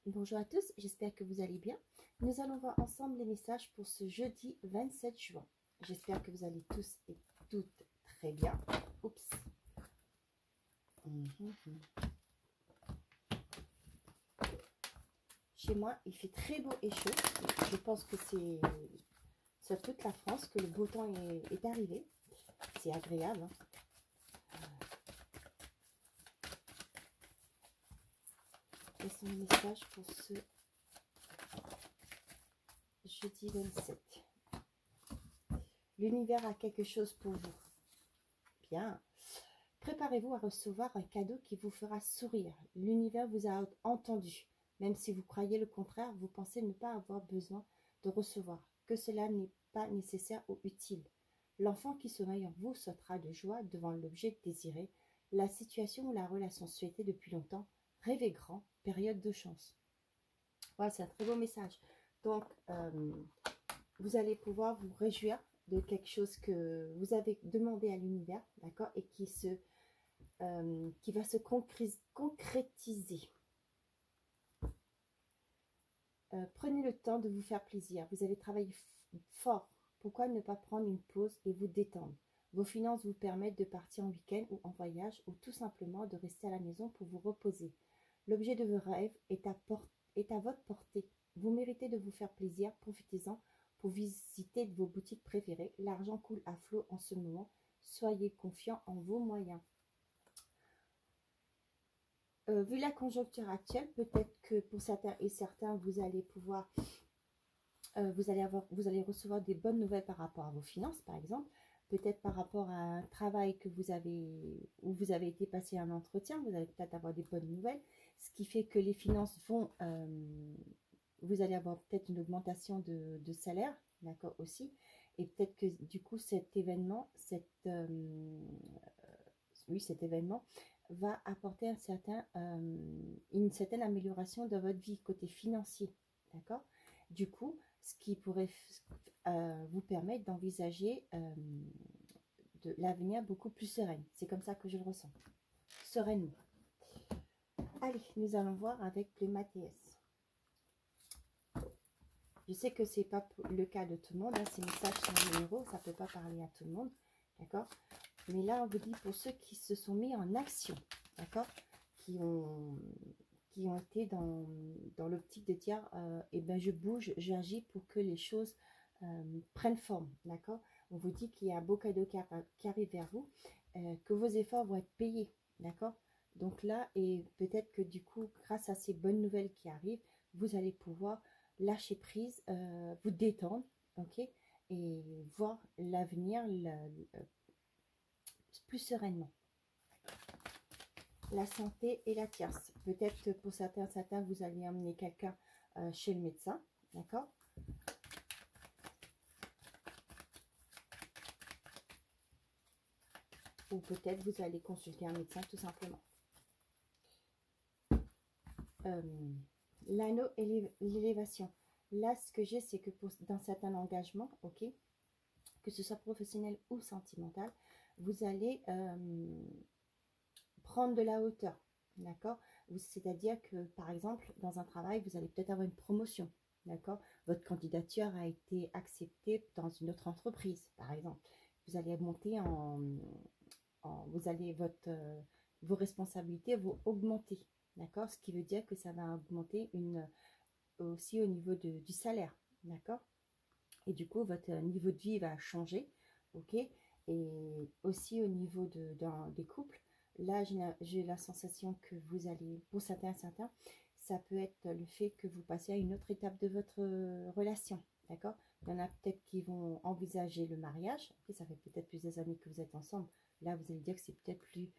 Bonjour à tous, j'espère que vous allez bien. Nous allons voir ensemble les messages pour ce jeudi 27 juin. J'espère que vous allez tous et toutes très bien. Oups. Chez moi, il fait très beau et chaud. Je pense que c'est sur toute la France que le beau temps est arrivé. C'est agréable. Hein. Quels sont les messages pour ce jeudi 27? L'univers a quelque chose pour vous. Bien. Préparez-vous à recevoir un cadeau qui vous fera sourire. L'univers vous a entendu. Même si vous croyez le contraire, vous pensez ne pas avoir besoin de recevoir, que cela n'est pas nécessaire ou utile. L'enfant qui sommeille en vous sautera de joie devant l'objet désiré, la situation ou la relation souhaitée depuis longtemps. Rêvez grand, période de chance. Voilà, c'est un très beau message. Donc, vous allez pouvoir vous réjouir de quelque chose que vous avez demandé à l'univers, d'accord, et qui va se concrétiser. Prenez le temps de vous faire plaisir. Vous allez travailler fort. Pourquoi ne pas prendre une pause et vous détendre? Vos finances vous permettent de partir en week-end ou en voyage ou tout simplement de rester à la maison pour vous reposer. L'objet de vos rêves est à votre portée. Vous méritez de vous faire plaisir. Profitez-en pour visiter vos boutiques préférées. L'argent coule à flot en ce moment. Soyez confiants en vos moyens. Vu la conjoncture actuelle, peut-être que pour certains et certains, vous allez pouvoir, vous allez recevoir des bonnes nouvelles par rapport à vos finances, par exemple. Peut-être par rapport à un travail que où vous avez été passer un entretien, vous allez peut-être avoir des bonnes nouvelles, ce qui fait que les finances vont, vous allez avoir peut-être une augmentation de salaire, d'accord aussi, et peut-être que du coup cet événement, cet événement va apporter une certaine amélioration dans votre vie côté financier, d'accord. Du coup, ce qui pourrait vous permettre d'envisager de l'avenir beaucoup plus sereine. C'est comme ça que je le ressens, sereinement. Allez, nous allons voir avec le Mathias. Je sais que c'est pas le cas de tout le monde, hein, ces messages sont numéros, ça peut pas parler à tout le monde, d'accord. Mais là, on vous dit pour ceux qui se sont mis en action, d'accord, qui ont été dans l'optique de dire, eh ben, je bouge, j'agis pour que les choses prennent forme, d'accord. On vous dit qu'il y a un beau cadeau qui arrive vers vous, que vos efforts vont être payés, d'accord. Donc là, et peut-être que du coup, grâce à ces bonnes nouvelles qui arrivent, vous allez pouvoir lâcher prise, vous détendre, ok, et voir l'avenir plus sereinement. La santé et la tierce. Peut-être pour certains, vous allez emmener quelqu'un chez le médecin, d'accord. Ou peut-être vous allez consulter un médecin tout simplement. L'anneau et l'élévation. Là, ce que j'ai, c'est que dans certains engagements, ok, que ce soit professionnel ou sentimental, vous allez prendre de la hauteur, d'accord. C'est-à-dire que, par exemple, dans un travail, vous allez peut-être avoir une promotion, d'accord. Votre candidature a été acceptée dans une autre entreprise, par exemple. Vous allez monter vos responsabilités vont augmenter, d'accord. Ce qui veut dire que ça va augmenter aussi au niveau du salaire, d'accord. Et du coup, votre niveau de vie va changer, ok. Et aussi au niveau des couples, là, j'ai la sensation que vous allez, pour certains, ça peut être le fait que vous passez à une autre étape de votre relation, d'accord. Il y en a peut-être qui vont envisager le mariage. Okay, ça fait peut-être plusieurs années que vous êtes ensemble. Là, vous allez dire que c'est peut-être plus,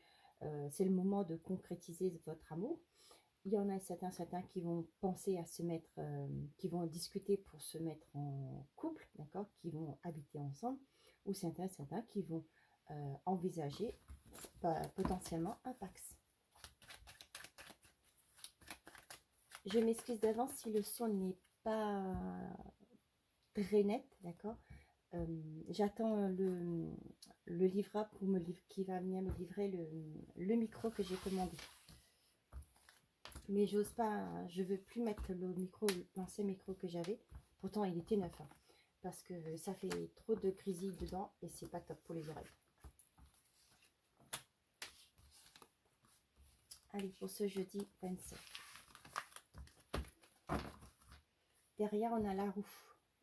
c'est le moment de concrétiser votre amour. Il y en a certains qui vont penser à se mettre, qui vont discuter pour se mettre en couple, d'accord, qui vont habiter ensemble, ou certains qui vont envisager potentiellement un Pax. Je m'excuse d'avance si le son n'est pas très net, d'accord. J'attends le livrable qui va venir me livrer le micro que j'ai commandé. Mais j'ose pas, hein, je veux plus mettre le micro, l'ancien micro que j'avais. Pourtant, il était neuf. Hein, parce que ça fait trop de grisilles dedans et c'est pas top pour les oreilles. Allez, pour ce jeudi 27. Derrière, on a la roue,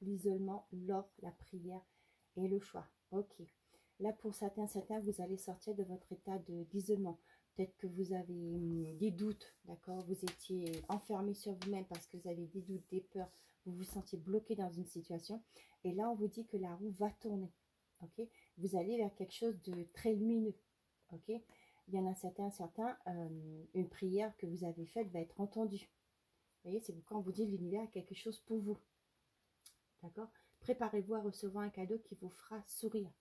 l'isolement, l'or, la prière et le choix. Ok. Là, pour certains, vous allez sortir de votre état d'isolement. Peut-être que vous avez des doutes, d'accord? Vous étiez enfermé sur vous-même parce que vous avez des doutes, des peurs. Vous vous sentiez bloqué dans une situation. Et là, on vous dit que la roue va tourner, ok? Vous allez vers quelque chose de très lumineux, ok? Il y en a certains, une prière que vous avez faite va être entendue. Vous voyez, c'est quand on vous dit l'univers a quelque chose pour vous. D'accord? Préparez-vous à recevoir un cadeau qui vous fera sourire.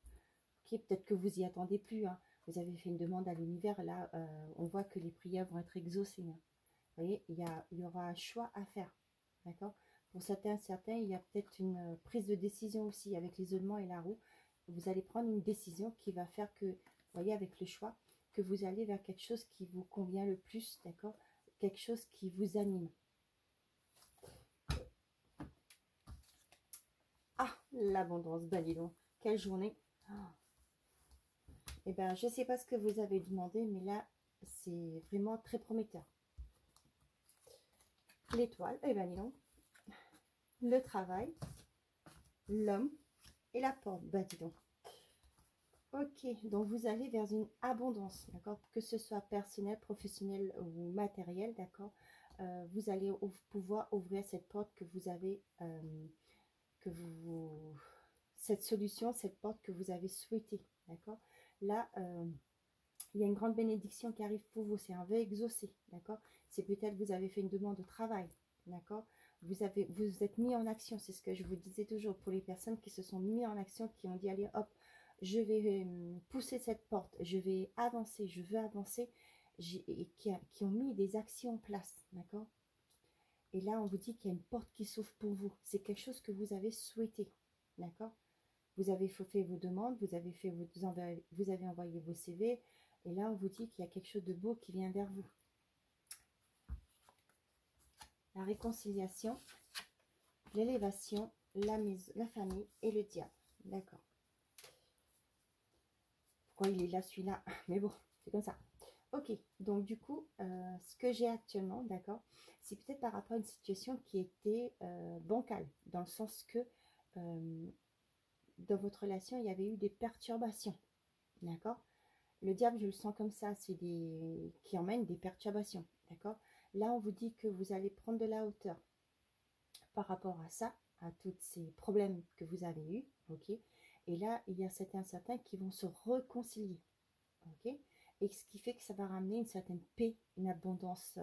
Okay, peut-être que vous n'y attendez plus. Hein. Vous avez fait une demande à l'univers. Là, on voit que les prières vont être exaucées. Hein. Vous voyez, il y aura un choix à faire. D'accord? Pour certains, il y a peut-être une prise de décision aussi avec l'isolement et la roue. Vous allez prendre une décision qui va faire que, vous voyez, avec le choix, que vous allez vers quelque chose qui vous convient le plus. D'accord? Quelque chose qui vous anime. Ah, l'abondance, ben dis donc, quelle journée. Eh bien, je ne sais pas ce que vous avez demandé, mais là, c'est vraiment très prometteur. L'étoile, eh bien dis donc, le travail, l'homme et la porte, ben dis donc. Ok, donc vous allez vers une abondance, d'accord, que ce soit personnel, professionnel ou matériel, d'accord. Vous allez pouvoir ouvrir cette porte que vous avez, cette solution, cette porte que vous avez souhaitée, d'accord. Là, il y a une grande bénédiction qui arrive pour vous, c'est un vœu exaucé, d'accord. C'est peut-être vous avez fait une demande de travail, d'accord. Vous êtes mis en action, c'est ce que je vous disais toujours pour les personnes qui se sont mis en action, qui ont dit allez hop, je vais pousser cette porte, je vais avancer, je veux avancer, et qui ont mis des actions en place, d'accord. Et là, on vous dit qu'il y a une porte qui s'ouvre pour vous. C'est quelque chose que vous avez souhaité, d'accord. Vous avez fait vos demandes, vous avez envoyé vos CV, et là, on vous dit qu'il y a quelque chose de beau qui vient vers vous. La réconciliation, l'élévation, la famille et le diable. D'accord. Pourquoi il est là, celui-là? Mais bon, c'est comme ça. Ok, donc du coup, ce que j'ai actuellement, d'accord, c'est peut-être par rapport à une situation qui était bancale, dans le sens que dans votre relation, il y avait eu des perturbations, d'accord. Le diable, je le sens comme ça, c'est qui emmène des perturbations, d'accord. Là, on vous dit que vous allez prendre de la hauteur par rapport à ça, à tous ces problèmes que vous avez eus, ok. Et là, il y a certains qui vont se réconcilier, ok. Et ce qui fait que ça va ramener une certaine paix, une abondance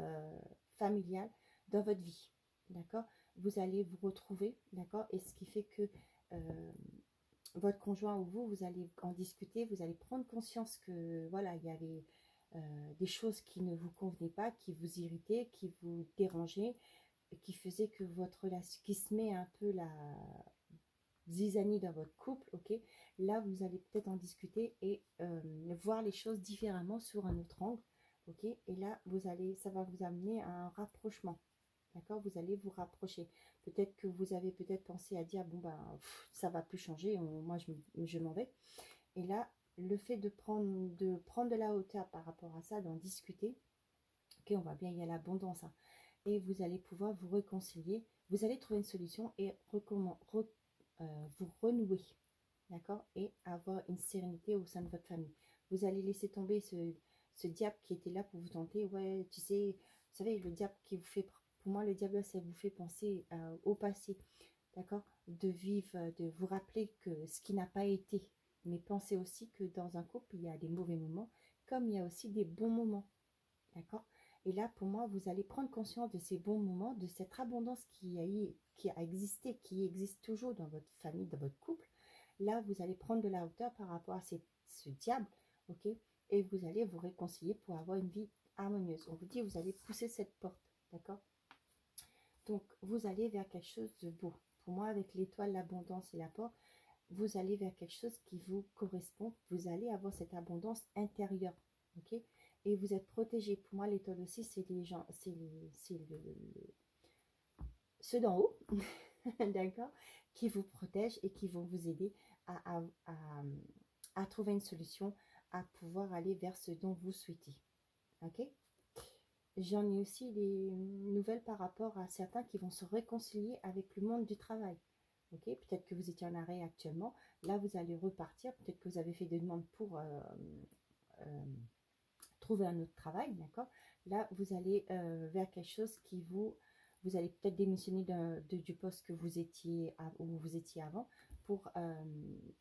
familiale dans votre vie, d'accord. Vous allez vous retrouver, d'accord. Et ce qui fait que votre conjoint ou vous allez en discuter, vous allez prendre conscience que voilà, il y avait des choses qui ne vous convenaient pas, qui vous irritaient, qui vous dérangeaient, qui faisaient que votre relation, qui se met un peu la zizanie dans votre couple, ok. Là, vous allez peut-être en discuter et voir les choses différemment sur un autre angle, ok. Et là, ça va vous amener à un rapprochement. D'accord, vous allez vous rapprocher. Peut-être que vous avez peut-être pensé à dire, bon, ben, ça va plus changer, moi, je m'en vais. Et là, le fait de prendre de la hauteur par rapport à ça, d'en discuter, ok, on va bien, il y a l'abondance, hein, et vous allez pouvoir vous réconcilier. Vous allez trouver une solution et vous renouer, d'accord, et avoir une sérénité au sein de votre famille. Vous allez laisser tomber ce diable qui était là pour vous tenter. Ouais, tu sais, vous savez, le diable qui vous fait... Pour moi, le diable, ça vous fait penser au passé, d'accord. De vivre, de vous rappeler que ce qui n'a pas été. Mais pensez aussi que dans un couple, il y a des mauvais moments, comme il y a aussi des bons moments, d'accord. Et là, pour moi, vous allez prendre conscience de ces bons moments, de cette abondance qui a existé, qui existe toujours dans votre famille, dans votre couple. Là, vous allez prendre de la hauteur par rapport à ce diable, ok. Et vous allez vous réconcilier pour avoir une vie harmonieuse. On vous dit, vous allez pousser cette porte, d'accord. Donc, vous allez vers quelque chose de beau. Pour moi, avec l'étoile, l'abondance et la porte, vous allez vers quelque chose qui vous correspond. Vous allez avoir cette abondance intérieure, ok. et vous êtes protégé. Pour moi, l'étoile aussi, c'est les gens, c'est ceux d'en haut, d'accord, qui vous protègent et qui vont vous aider à trouver une solution, à pouvoir aller vers ce dont vous souhaitez. Ok. J'en ai aussi des nouvelles par rapport à certains qui vont se réconcilier avec le monde du travail. Ok, peut-être que vous étiez en arrêt actuellement. Là, vous allez repartir. Peut-être que vous avez fait des demandes pour trouver un autre travail, d'accord. Là, vous allez vers quelque chose qui vous allez peut-être démissionner du poste que vous étiez où vous étiez avant pour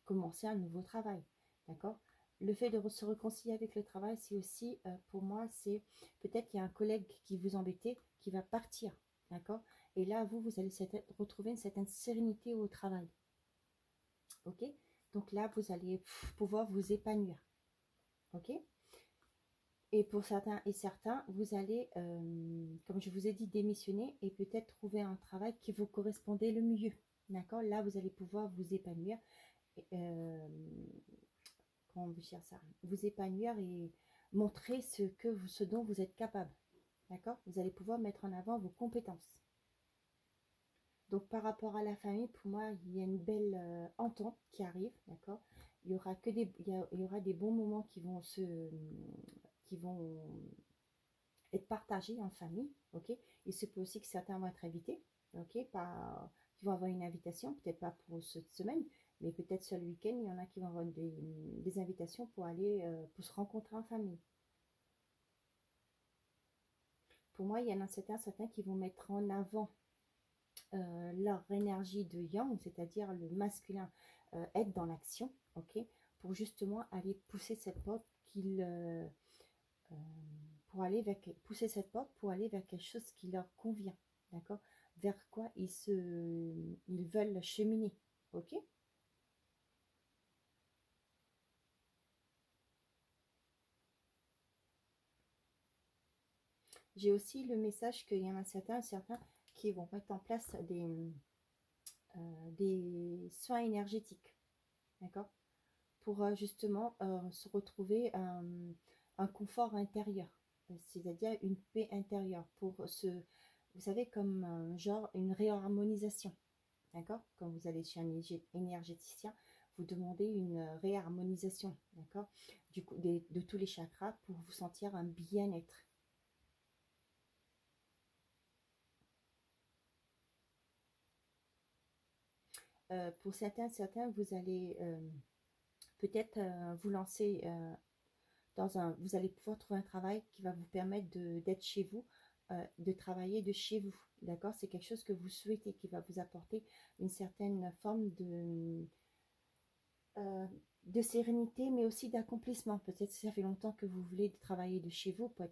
commencer un nouveau travail, d'accord. Le fait de se réconcilier avec le travail, c'est aussi, pour moi, c'est peut-être qu'il y a un collègue qui vous embêtait, qui va partir, d'accord. Et là, vous allez retrouver une certaine sérénité au travail, ok. Donc là, vous allez pouvoir vous épanouir, ok. Et pour certains et certains, vous allez, comme je vous ai dit, démissionner et peut-être trouver un travail qui vous correspondait le mieux. D'accord. Là, vous allez pouvoir vous épanouir. Comment vous dire ça? Vous épanouir et montrer ce dont vous êtes capable. D'accord. Vous allez pouvoir mettre en avant vos compétences. Donc, par rapport à la famille, pour moi, il y a une belle entente qui arrive. D'accord. Il y aura il y aura des bons moments qui vont être partagés en famille, ok. Il se peut aussi que certains vont être invités, ok, qui vont avoir une invitation, peut-être pas pour cette semaine, mais peut-être ce week-end, il y en a qui vont avoir des invitations pour aller, pour se rencontrer en famille. Pour moi, il y en a certains qui vont mettre en avant leur énergie de yang, c'est-à-dire le masculin, être dans l'action, ok, pour justement aller pousser cette porte pour aller pousser cette porte pour aller vers quelque chose qui leur convient, d'accord, vers quoi ils veulent cheminer, ok. J'ai aussi le message qu'il y en a certains qui vont mettre en place des soins énergétiques, d'accord, pour justement se retrouver un confort intérieur, c'est-à-dire une paix intérieure, vous savez, comme genre une réharmonisation, d'accord. Quand vous allez chez un énergéticien, vous demandez une réharmonisation, d'accord, du coup, de tous les chakras pour vous sentir un bien-être. Pour certains, vous allez peut-être vous lancer vous allez pouvoir trouver un travail qui va vous permettre d'être chez vous, de travailler de chez vous, d'accord. C'est quelque chose que vous souhaitez, qui va vous apporter une certaine forme de sérénité, mais aussi d'accomplissement. Peut-être que ça fait longtemps que vous voulez travailler de chez vous pour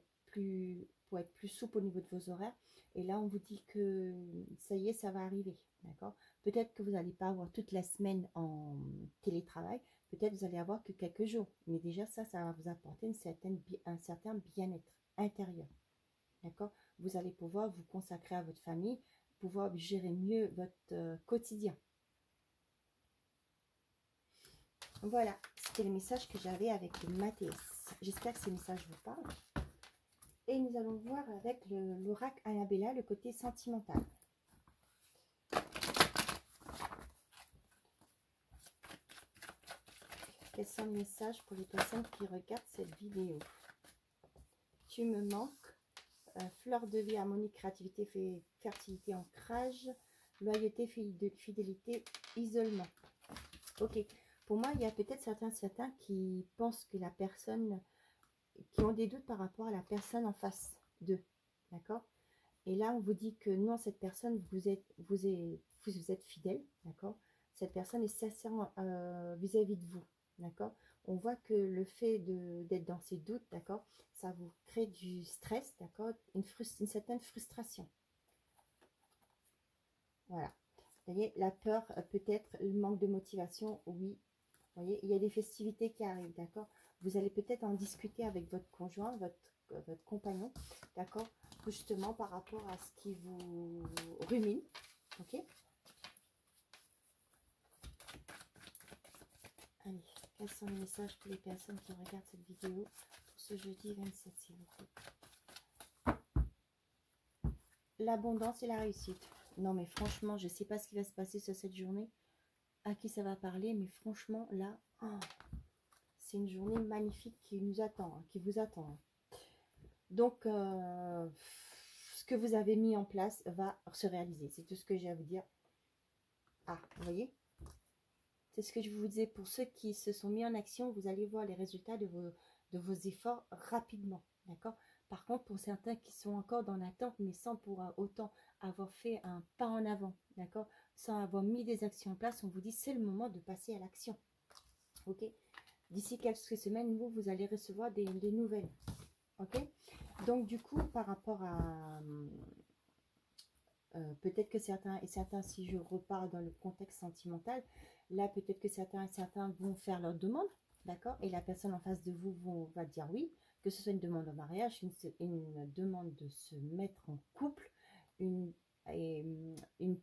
être plus souple au niveau de vos horaires. Et là, on vous dit que ça y est, ça va arriver, d'accord. Peut-être que vous n'allez pas avoir toute la semaine en télétravail. Peut-être que vous allez avoir que quelques jours. Mais déjà, ça va vous apporter un certain bien-être intérieur, d'accord. Vous allez pouvoir vous consacrer à votre famille, pouvoir gérer mieux votre quotidien. Voilà, c'était le message que j'avais avec le Mathéus. J'espère que ces messages vous parlent. Et nous allons voir avec l'oracle Annabella, le côté sentimental. Quels sont les messages pour les personnes qui regardent cette vidéo? Tu me manques. Fleur de vie, harmonie, créativité, fertilité, ancrage, loyauté, fidélité, isolement. Ok. Pour moi, il y a peut-être certains qui pensent que la personne, qui ont des doutes par rapport à la personne en face d'eux, d'accord. Et là, on vous dit que non, cette personne, vous êtes fidèle, d'accord. Cette personne est sincère vis-à-vis de vous, d'accord. On voit que le fait d'être dans ces doutes, d'accord, ça vous crée du stress, d'accord, une certaine frustration. Voilà. Vous voyez, la peur, peut-être, le manque de motivation, oui. Vous voyez, il y a des festivités qui arrivent, d'accord. Vous allez peut-être en discuter avec votre conjoint, votre compagnon, d'accord, justement par rapport à ce qui vous rumine, ok. Allez, quels sont les messages pour les personnes qui regardent cette vidéo pour ce jeudi 27, s'il vous plaît. L'abondance et la réussite. Non, mais franchement, je ne sais pas ce qui va se passer sur cette journée, à qui ça va parler, mais franchement, là, oh, c'est une journée magnifique qui nous attend, hein, qui vous attend. Hein. Donc, ce que vous avez mis en place va se réaliser. C'est tout ce que j'ai à vous dire. Ah, vous voyez? C'est ce que je vous disais. Pour ceux qui se sont mis en action, vous allez voir les résultats de vos efforts rapidement. D'accord? Par contre, pour certains qui sont encore dans l'attente, mais sans pour autant avoir fait un pas en avant, d'accord? Sans avoir mis des actions en place, on vous dit c'est le moment de passer à l'action. Ok? D'ici quelques semaines, vous allez recevoir des nouvelles. Ok? Donc, du coup, par rapport à... peut-être que certains et certains, si je repars dans le contexte sentimental, là, peut-être que certains et certains vont faire leur demande, d'accord? Et la personne en face de vous va dire oui, que ce soit une demande en mariage, une demande de se mettre en couple, une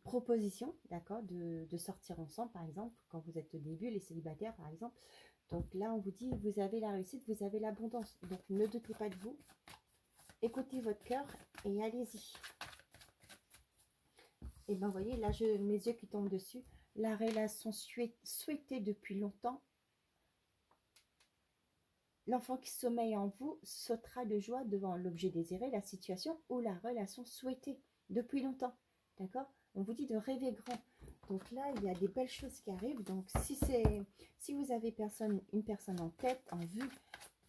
proposition, d'accord, de sortir ensemble, par exemple, quand vous êtes au début, les célibataires, par exemple. Donc là, on vous dit, vous avez la réussite, vous avez l'abondance. Donc, ne doutez pas de vous. Écoutez votre cœur et allez-y. Et ben, vous voyez, là, mes yeux qui tombent dessus. La relation souhaitée depuis longtemps. L'enfant qui sommeille en vous sautera de joie devant l'objet désiré, la situation ou la relation souhaitée depuis longtemps. D'accord? On vous dit de rêver grand. Donc là, il y a des belles choses qui arrivent. Donc, si vous avez une personne en tête, en vue,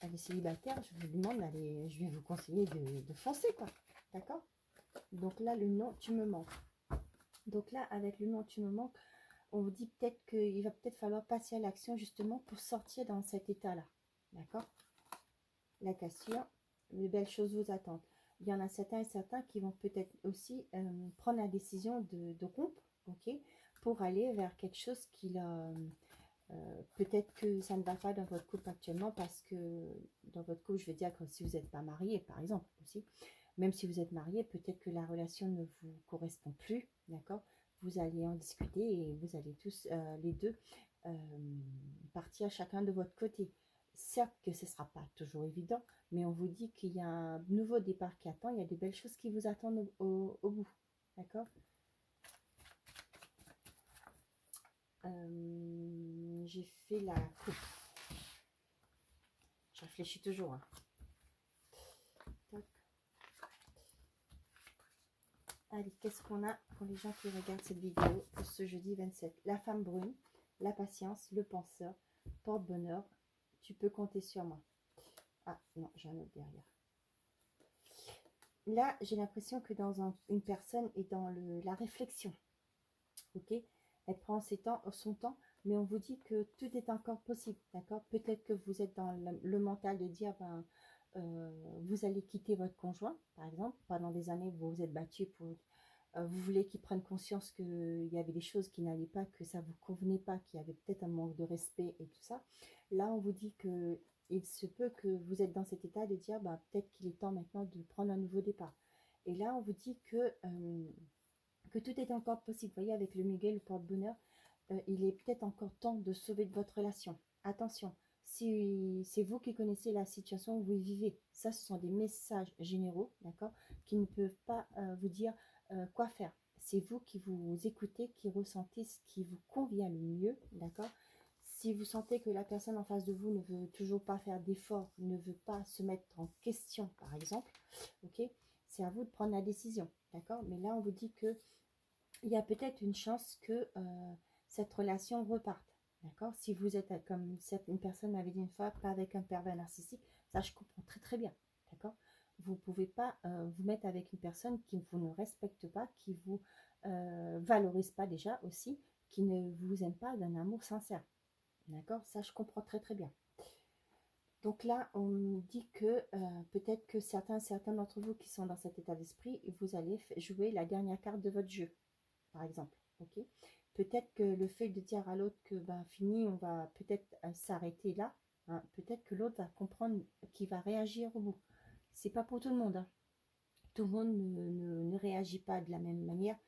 elle est célibataire, je vous demande d'aller, je vais vous conseiller de foncer, quoi. D'accord? Donc là, le nom, tu me manques. Donc là, avec le nom, tu me manques, on vous dit peut-être qu'il va peut-être falloir passer à l'action justement pour sortir dans cet état-là. D'accord? La cassure, les belles choses vous attendent. Il y en a certains et certains qui vont peut-être aussi prendre la décision de rompre, ok, pour aller vers quelque chose qui leur... peut-être que ça ne va pas dans votre couple actuellement parce que dans votre couple, je veux dire que si vous n'êtes pas marié, par exemple, aussi, même si vous êtes marié, peut-être que la relation ne vous correspond plus, d'accord? Vous allez en discuter et vous allez tous, les deux, partir chacun de votre côté. Certes que ce ne sera pas toujours évident, mais on vous dit qu'il y a un nouveau départ qui attend, il y a de belles choses qui vous attendent au bout, d'accord? J'ai fait la coupe. Je réfléchis toujours. Hein. Allez, qu'est-ce qu'on a pour les gens qui regardent cette vidéo ce jeudi 27? La femme brune, la patience, le penseur, porte-bonheur. Tu peux compter sur moi. Ah non, j'ai un autre derrière. Là, j'ai l'impression que une personne est dans la réflexion. Ok? Elle prend son temps, mais on vous dit que tout est encore possible. D'accord? Peut-être que vous êtes dans le mental de dire, ben, vous allez quitter votre conjoint, par exemple. Pendant des années, vous vous êtes battu pour... vous voulez qu'il prenne conscience qu'il y avait des choses qui n'allaient pas, que ça ne vous convenait pas, qu'il y avait peut-être un manque de respect et tout ça. Là, on vous dit que il se peut que vous êtes dans cet état de dire, bah, peut-être qu'il est temps maintenant de prendre un nouveau départ. Et là, on vous dit que tout est encore possible. Vous voyez, avec le Miguel, le porte-bonheur, il est peut-être encore temps de sauver votre relation. Attention, si c'est vous qui connaissez la situation où vous vivez, ça, ce sont des messages généraux, d'accord, qui ne peuvent pas vous dire quoi faire. C'est vous qui vous écoutez, qui ressentez ce qui vous convient le mieux, d'accord. Si vous sentez que la personne en face de vous ne veut toujours pas faire d'efforts, ne veut pas se mettre en question, par exemple, ok, c'est à vous de prendre la décision, d'accord. Mais là, on vous dit que il y a peut-être une chance que cette relation reparte. D'accord? Si vous êtes comme une personne m'avait dit une fois, pas avec un pervers narcissique, ça je comprends très très bien. D'accord? Vous ne pouvez pas vous mettre avec une personne qui vous ne respecte pas, qui ne vous valorise pas déjà aussi, qui ne vous aime pas d'un amour sincère. D'accord? Ça je comprends très très bien. Donc là, on nous dit que peut-être que certains d'entre vous qui sont dans cet état d'esprit, vous allez jouer la dernière carte de votre jeu, par exemple. Ok, peut-être que le fait de dire à l'autre que ben fini, on va peut-être s'arrêter là, hein, peut-être que l'autre va comprendre qu'il va réagir au bout. C'est pas pour tout le monde. Hein. Tout le monde ne réagit pas de la même manière.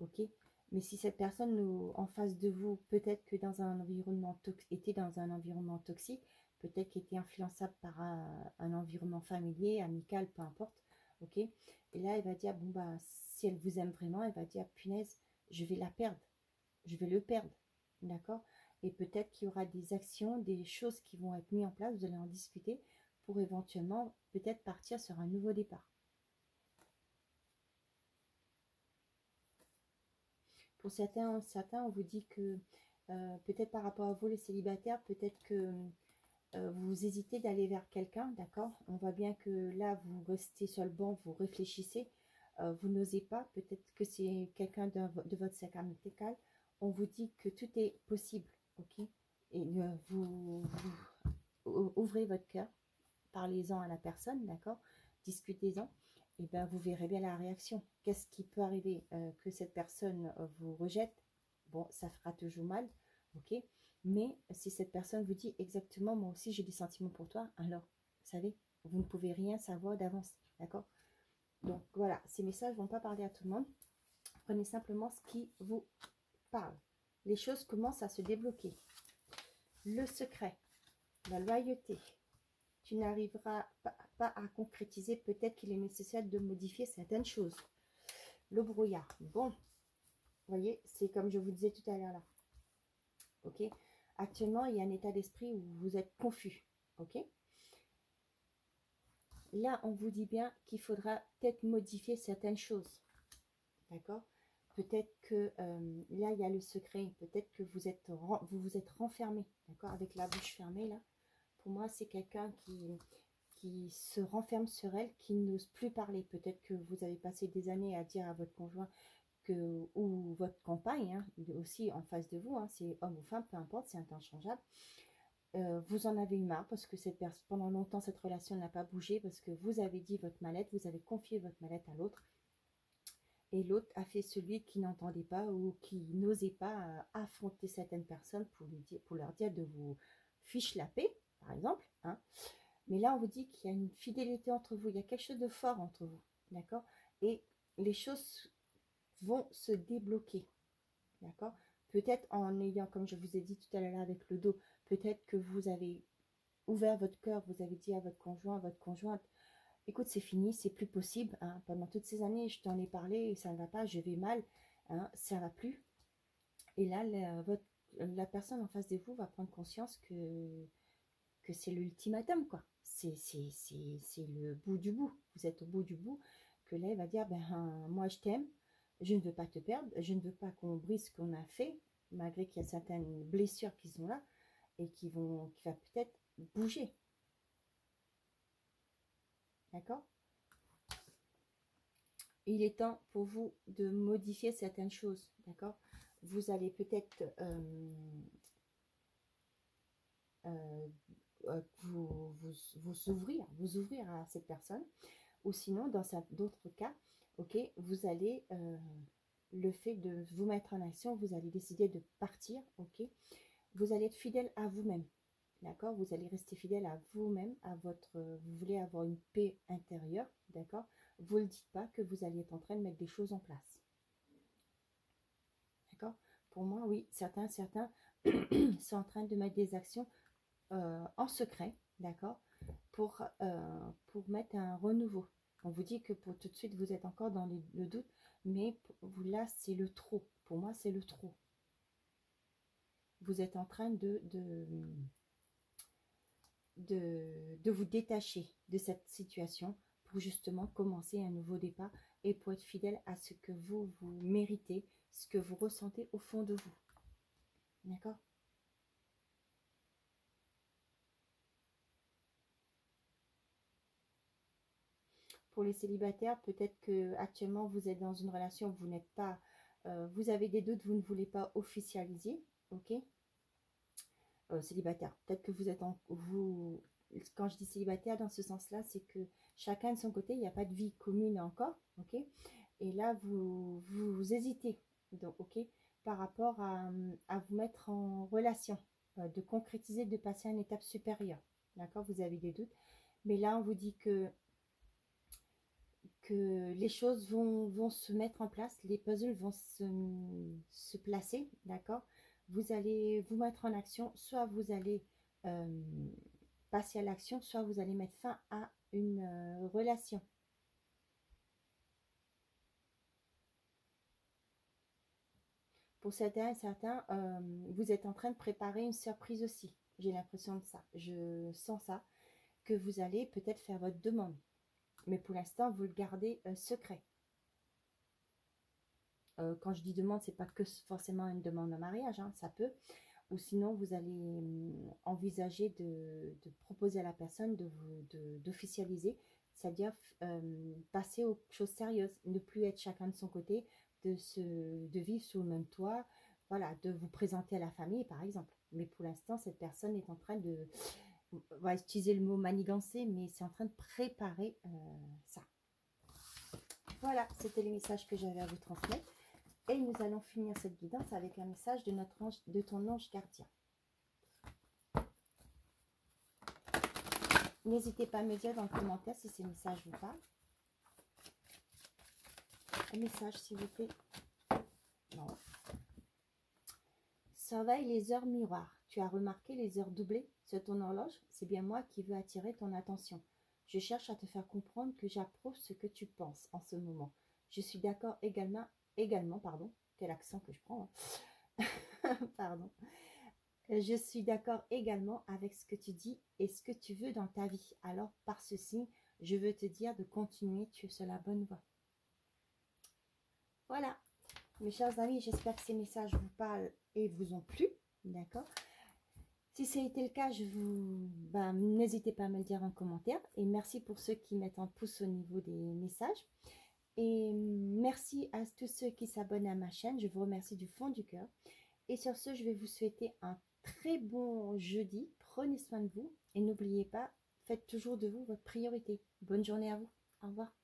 Ok, mais si cette personne en face de vous, peut-être que dans un environnement était dans un environnement toxique, peut-être qui était influençable par un environnement familier, amical, peu importe, ok. Et là, elle va dire, bon, bah, si elle vous aime vraiment, elle va dire, punaise, je vais la perdre, je vais le perdre, d'accord. Et peut-être qu'il y aura des actions, des choses qui vont être mises en place, vous allez en discuter pour éventuellement peut-être partir sur un nouveau départ. Pour certains, on vous dit que peut-être par rapport à vous les célibataires, peut-être que vous hésitez d'aller vers quelqu'un, d'accord. On voit bien que là, vous restez sur le banc, vous réfléchissez, vous n'osez pas, peut-être que c'est quelqu'un de votre cercle amical. On vous dit que tout est possible, ok. Et vous ouvrez votre cœur, parlez-en à la personne, d'accord, discutez-en, et bien vous verrez bien la réaction. Qu'est-ce qui peut arriver? Que cette personne vous rejette, bon, ça fera toujours mal, ok. Mais si cette personne vous dit exactement, moi aussi j'ai des sentiments pour toi, alors, vous savez, vous ne pouvez rien savoir d'avance, d'accord. Donc voilà, ces messages ne vont pas parler à tout le monde. Prenez simplement ce qui vous parle. Les choses commencent à se débloquer. Le secret, la loyauté. Tu n'arriveras pas à concrétiser. Peut-être qu'il est nécessaire de modifier certaines choses. Le brouillard. Bon, vous voyez, c'est comme je vous disais tout à l'heure là. Ok. Actuellement, il y a un état d'esprit où vous êtes confus. Ok. Là, on vous dit bien qu'il faudra peut-être modifier certaines choses. D'accord. Peut-être que là, il y a le secret. Peut-être que vous vous êtes renfermé. D'accord. Avec la bouche fermée là. Pour moi, c'est quelqu'un qui se renferme sur elle, qui n'ose plus parler. Peut-être que vous avez passé des années à dire à votre conjoint ou votre compagne, hein, aussi en face de vous, hein, c'est homme ou femme, peu importe, c'est interchangeable. Vous en avez eu marre parce que pendant longtemps, cette relation n'a pas bougé parce que vous avez dit votre mal-être, vous avez confié votre mal-être à l'autre. Et l'autre a fait celui qui n'entendait pas ou qui n'osait pas affronter certaines personnes pour leur dire de vous fiche la paix, par exemple, hein. Mais là, on vous dit qu'il y a une fidélité entre vous, il y a quelque chose de fort entre vous, d'accord. Et les choses vont se débloquer, d'accord. Peut-être en ayant, comme je vous ai dit tout à l'heure avec le dos, peut-être que vous avez ouvert votre cœur, vous avez dit à votre conjoint, à votre conjointe, écoute, c'est fini, c'est plus possible, hein. Pendant toutes ces années, je t'en ai parlé, et ça ne va pas, je vais mal, hein, ça ne va plus. Et là, la personne en face de vous va prendre conscience que c'est l'ultimatum, quoi. C'est le bout du bout. Vous êtes au bout du bout. Que là, il va dire, ben, moi, je t'aime. Je ne veux pas te perdre. Je ne veux pas qu'on brise ce qu'on a fait, malgré qu'il y a certaines blessures qui sont là et qui va peut-être bouger. D'accord? Il est temps pour vous de modifier certaines choses. D'accord? Vous allez peut-être vous ouvrir à cette personne, ou sinon dans d'autres cas, ok, vous allez le fait de vous mettre en action, vous allez décider de partir, ok, vous allez être fidèle à vous-même, d'accord, vous allez rester fidèle à vous-même, à votre, vous voulez avoir une paix intérieure, d'accord, vous ne dites pas que vous allez être en train de mettre des choses en place, d'accord. Pour moi, oui, certains sont en train de mettre des actions en secret, d'accord, pour mettre un renouveau. On vous dit que pour tout de suite, vous êtes encore dans le doute, mais vous là, c'est le trop. Pour moi, c'est le trop. Vous êtes en train de vous détacher de cette situation pour justement commencer un nouveau départ et pour être fidèle à ce que vous méritez, ce que vous ressentez au fond de vous. D'accord? Pour les célibataires, peut-être que actuellement vous êtes dans une relation, vous n'êtes pas, vous avez des doutes, vous ne voulez pas officialiser, ok? Célibataire. Peut-être que vous êtes quand je dis célibataire dans ce sens-là, c'est que chacun de son côté, il n'y a pas de vie commune encore, ok? Et là, vous hésitez, donc, ok, par rapport à vous mettre en relation, de concrétiser, de passer à une étape supérieure, d'accord? Vous avez des doutes, mais là, on vous dit que les choses vont se mettre en place, les puzzles vont se placer, d'accord? Vous allez vous mettre en action, soit vous allez passer à l'action, soit vous allez mettre fin à une relation. Pour certains et certains, vous êtes en train de préparer une surprise aussi. J'ai l'impression de ça. Je sens ça, que vous allez peut-être faire votre demande. Mais pour l'instant, vous le gardez secret. Quand je dis demande, c'est pas que forcément une demande en mariage, hein, ça peut. Ou sinon, vous allez envisager de proposer à la personne d'officialiser, c'est-à-dire passer aux choses sérieuses, ne plus être chacun de son côté, de vivre sous le même toit, voilà, de vous présenter à la famille, par exemple. Mais pour l'instant, cette personne est en train de, on va utiliser le mot manigancer, mais c'est en train de préparer ça. Voilà, c'était les messages que j'avais à vous transmettre. Et nous allons finir cette guidance avec un message de notre ange, de ton ange gardien. N'hésitez pas à me dire dans le commentaire si ces messages vous parlent. Un message, s'il vous plaît. Non. Surveille les heures miroirs. Tu as remarqué les heures doublées sur ton horloge? C'est bien moi qui veux attirer ton attention. Je cherche à te faire comprendre que j'approuve ce que tu penses en ce moment. Je suis d'accord également, pardon, quel accent que je prends, hein. Pardon. Je suis d'accord également avec ce que tu dis et ce que tu veux dans ta vie. Alors, par ceci, je veux te dire de continuer, tu es sur la bonne voie. Voilà, mes chers amis, j'espère que ces messages vous parlent et vous ont plu. D'accord? Si ça a été le cas, n'hésitez pas à me le dire en commentaire. Et merci pour ceux qui mettent un pouce au niveau des messages. Et merci à tous ceux qui s'abonnent à ma chaîne. Je vous remercie du fond du cœur. Et sur ce, je vais vous souhaiter un très bon jeudi. Prenez soin de vous. Et n'oubliez pas, faites toujours de vous votre priorité. Bonne journée à vous. Au revoir.